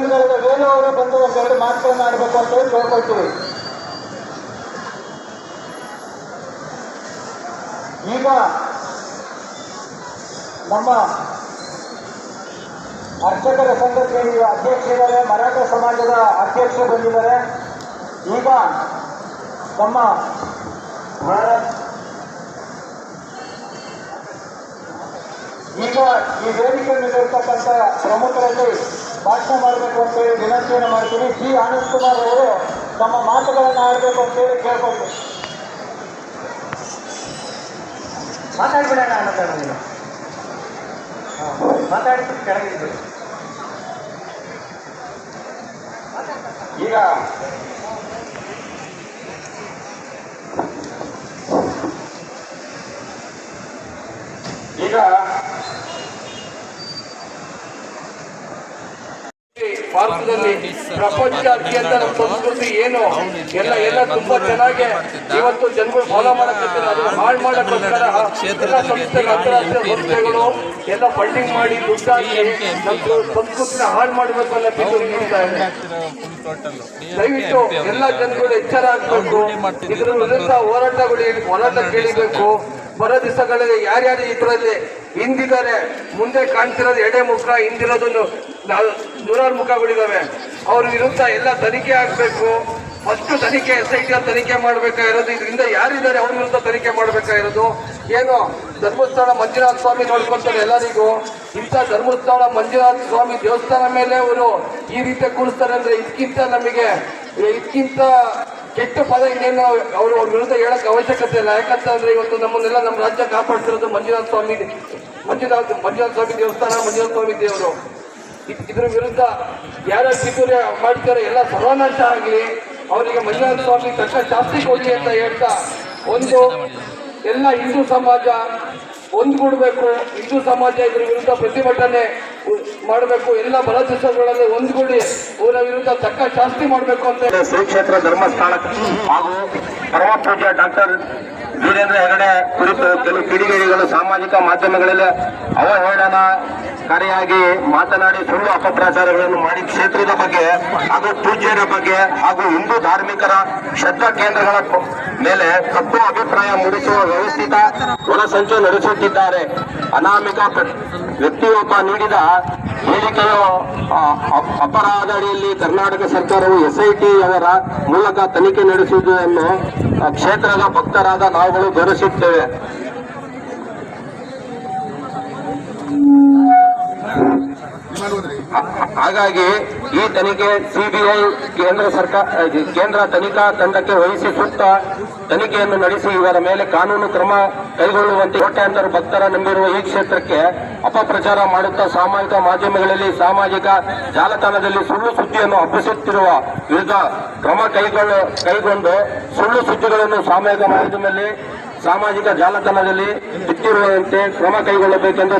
ಬಂಧುಗಳಿಗೆ ವೇಲು ಅವರು ಬಂದು ಒಂದೆರಡು ಮಾತುಗಳನ್ನು ಆಡಬೇಕು ಅಂತ ಹೇಳಿ ಕೇಳ್ಕೊಳ್ತೀವಿ. ಈಗ ನಮ್ಮ ಅರ್ಚಕರ ಸಂಘಕ್ಕೆ ಅಧ್ಯಕ್ಷರಿದ್ದಾರೆ, ಮರಾಠ ಸಮಾಜದ ಅಧ್ಯಕ್ಷರು ಬಂದಿದ್ದಾರೆ. ಈಗ ನಮ್ಮ ಈಗ ಈ ವೇದಿಕೆ ಮೇಲಿರ್ತಕ್ಕಂಥ ಪ್ರಮುಖರಲ್ಲಿ ಭಾಷಣ ಮಾಡಬೇಕು ಅಂತೇಳಿ ವಿನಂತಿಯನ್ನು ಮಾಡ್ತೀನಿ. ಜಿ ಆನಂದ್ ಕುಮಾರ್ ಅವರು ತಮ್ಮ ಮಾತುಗಳನ್ನು ಆಡಬೇಕು ಅಂತೇಳಿ ಕೇಳ್ಕೊಳ್ತೀನಿ. ಮಾತಾಡ್ಬಿಡೋಣ ಮಾತಾಡೋದಿಲ್ಲ, ಮಾತಾಡ್ಬಿಟ್ಟು ಕೆಳಗಿದ್ದು ಈಗ ಈಗ ಭಾರತದಲ್ಲಿ ಪ್ರಪಂಚಾದ್ಯಂತ ನಮ್ಮ ಸಂಸ್ಕೃತಿ ಏನು ಎಲ್ಲ ತುಂಬಾ ಚೆನ್ನಾಗಿ ಇವತ್ತು ಜನಗಳು ಫಾಲೋ ಮಾಡಕ್ಕೆ ಹಾಳು ಮಾಡಕ್ಕೋಸ್ಕರ ಎಲ್ಲ ಸಂಸ್ಥೆಗಳು, ಅಂತಾರಾಷ್ಟ್ರೀಯ ಸಂಸ್ಥೆಗಳು ಎಲ್ಲ ಫಂಡಿಂಗ್ ಮಾಡಿ ದುಡ್ಡಾಗಿ ಸಂಸ್ಕೃತಿನ ಹಾಳು ಮಾಡಬೇಕು ಅನ್ನೋ ಬಿದ್ದು ನೀಡ್ತಾ ಇದೆ. ದಯವಿಟ್ಟು ಎಲ್ಲ ಜನಗಳು ಎಚ್ಚರ ಆಗ್ಬೇಕು. ಇದ್ರ ವಿರುದ್ಧ ಹೋರಾಟ ಕೇಳಿಬೇಕು. ಬರೋ ದಿವಸಗಳಲ್ಲಿ ಯಾರ್ಯಾರು ಇದರಲ್ಲಿ ಹಿಂದಿದ್ದಾರೆ, ಮುಂದೆ ಕಾಣ್ತಿರೋದು ಎಡೆ ಮುಖ, ಹಿಂದಿರೋದು 100 ಮುಖಗಳಿದ್ದಾವೆ. ಅವ್ರ ವಿರುದ್ಧ ಎಲ್ಲ ತನಿಖೆ ಆಗಬೇಕು. ಫಸ್ಟ್ ತನಿಖೆ SIT ತನಿಖೆ ಮಾಡಬೇಕಾಗಿರೋದು. ಇದರಿಂದ ಯಾರಿದ್ದಾರೆ ಅವ್ರ ವಿರುದ್ಧ ತನಿಖೆ ಮಾಡಬೇಕಾಗಿರೋದು. ಏನು ಧರ್ಮಸ್ಥಳ ಮಂಜುನಾಥ ಸ್ವಾಮಿ ನೋಡ್ಕೊಳ್ತಾರೆ ಎಲ್ಲರಿಗೂ. ಇಂಥ ಧರ್ಮಸ್ಥಳ ಮಂಜುನಾಥ ಸ್ವಾಮಿ ದೇವಸ್ಥಾನ ಮೇಲೆ ಅವರು ಈ ರೀತಿ ಕೂರಿಸ್ತಾರೆ ಅಂದ್ರೆ ಇದಕ್ಕಿಂತ ಕೆಟ್ಟ ಪದ ಇನ್ನೇನು ಅವ್ರ ವಿರುದ್ಧ ಹೇಳಕ್ ಅವಶ್ಯಕತೆ ಇಲ್ಲ. ಯಾಕಂತಂದ್ರೆ ಇವತ್ತು ನಮ್ಮನ್ನೆಲ್ಲ ನಮ್ಮ ರಾಜ್ಯ ಕಾಪಾಡ್ತಿರೋದು ಮಂಜುನಾಥ ಸ್ವಾಮಿ ದೇವಸ್ಥಾನ, ಮಂಜುನಾಥ ಸ್ವಾಮಿ ದೇವರು. ಇದ್ರ ವಿರುದ್ಧ ಯಾರು ಕಿತ್ತೂರಿ ಮಾಡ್ತಾರೆ ಎಲ್ಲ ಸರ್ವನಾಶ ಆಗಲಿ. ಅವರಿಗೆ ಮಂಜುನಾಥ ಸ್ವಾಮಿ ತಕ್ಕ ಶಾಸ್ತಿ ಕೊಡಿ ಅಂತ ಹೇಳ್ತಾ ಎಲ್ಲ ಹಿಂದೂ ಸಮಾಜ ಒಂದ್ಗೂಡ್ಬೇಕು. ಹಿಂದೂ ಸಮಾಜ ಇದ್ರ ವಿರುದ್ಧ ಪ್ರತಿಭಟನೆ ಮಾಡಬೇಕು. ಎಲ್ಲ ಬಲ ದಿವಸಗಳಲ್ಲಿ ಒಂದ್ಗೂಡಿ ಅವರ ವಿರುದ್ಧ ತಕ್ಕ ಶಾಸ್ತಿ ಮಾಡಬೇಕು ಅಂತ ಶ್ರೀ ಕ್ಷೇತ್ರ ಧರ್ಮಸ್ಥಳ ಹಾಗೂ ಪರಮ ಪೂಜ್ಯ ಡಾಕ್ಟರ್ ವೀರೇಂದ್ರ ಹೆಗಡೆ ಕುರಿತು ಕೆಲವು ಕಿಡಿಗೇಡಿಗಳು ಸಾಮಾಜಿಕ ಮಾಧ್ಯಮಗಳಲ್ಲಿ ಅವಹೇಳನಕಾರಿಯಾಗಿ ಮಾತನಾಡಿ ಸುಳ್ಳು ಅಪಪ್ರಚಾರಗಳನ್ನು ಮಾಡಿ ಕ್ಷೇತ್ರದ ಬಗ್ಗೆ ಹಾಗೂ ಪೂಜ್ಯರ ಬಗ್ಗೆ ಹಾಗೂ ಹಿಂದೂ ಧಾರ್ಮಿಕರ ಶ್ರದ್ಧಾ ಕೇಂದ್ರಗಳ ಮೇಲೆ ತಪ್ಪು ಅಭಿಪ್ರಾಯ ಮೂಡಿಸುವ ವ್ಯವಸ್ಥಿತ ಒಳಸಂಚು ನಡೆಸುತ್ತಿದ್ದಾರೆ. ಅನಾಮಿಕ ವ್ಯಕ್ತಿಯೊಬ್ಬ ನೀಡಿದ ಹೇಳಿಕೆಯು ಅಪರಾಧ ಅಡಿಯಲ್ಲಿ ಕರ್ನಾಟಕ ಸರ್ಕಾರವು SIT ಅವರ ಮೂಲಕ ತನಿಖೆ ನಡೆಸುವುದನ್ನು ಕ್ಷೇತ್ರದ ಭಕ್ತರಾದ ನಾವುಗಳು ಗೌರವಿಸುತ್ತೇವೆ. ಹಾಗಾಗಿ ಈ ತನಿಖೆ CBI ಕೇಂದ್ರ ತನಿಖಾ ತಂಡಕ್ಕೆ ವಹಿಸಿ ಸೂಕ್ತ ತನಿಖೆಯನ್ನು ನಡೆಸಿ ಇವರ ಮೇಲೆ ಕಾನೂನು ಕ್ರಮ ಕೈಗೊಳ್ಳುವಂತೆ ಕೋಟ್ಯಾಂತರ ಭಕ್ತರ ನಂಬಿರುವ ಈ ಕ್ಷೇತ್ರಕ್ಕೆ ಅಪಪ್ರಚಾರ ಮಾಡುತ್ತಾ ಸಾಮಾಜಿಕ ಮಾಧ್ಯಮಗಳಲ್ಲಿ ಸಾಮಾಜಿಕ ಜಾಲತಾಣದಲ್ಲಿ ಸುಳ್ಳು ಸುದ್ದಿಯನ್ನು ಹಬ್ಬಿಸುತ್ತಿರುವ ವಿರುದ್ಧ ಕ್ರಮ ಕೈಗೊಂಡು ಸುಳ್ಳು ಸುದ್ದಿಗಳನ್ನು ಸಾಮಾಜಿಕ ಜಾಲತಾಣದಲ್ಲಿ ಬಿತ್ತಿರುವಂತೆ ಕ್ರಮ ಕೈಗೊಳ್ಳಬೇಕೆಂದು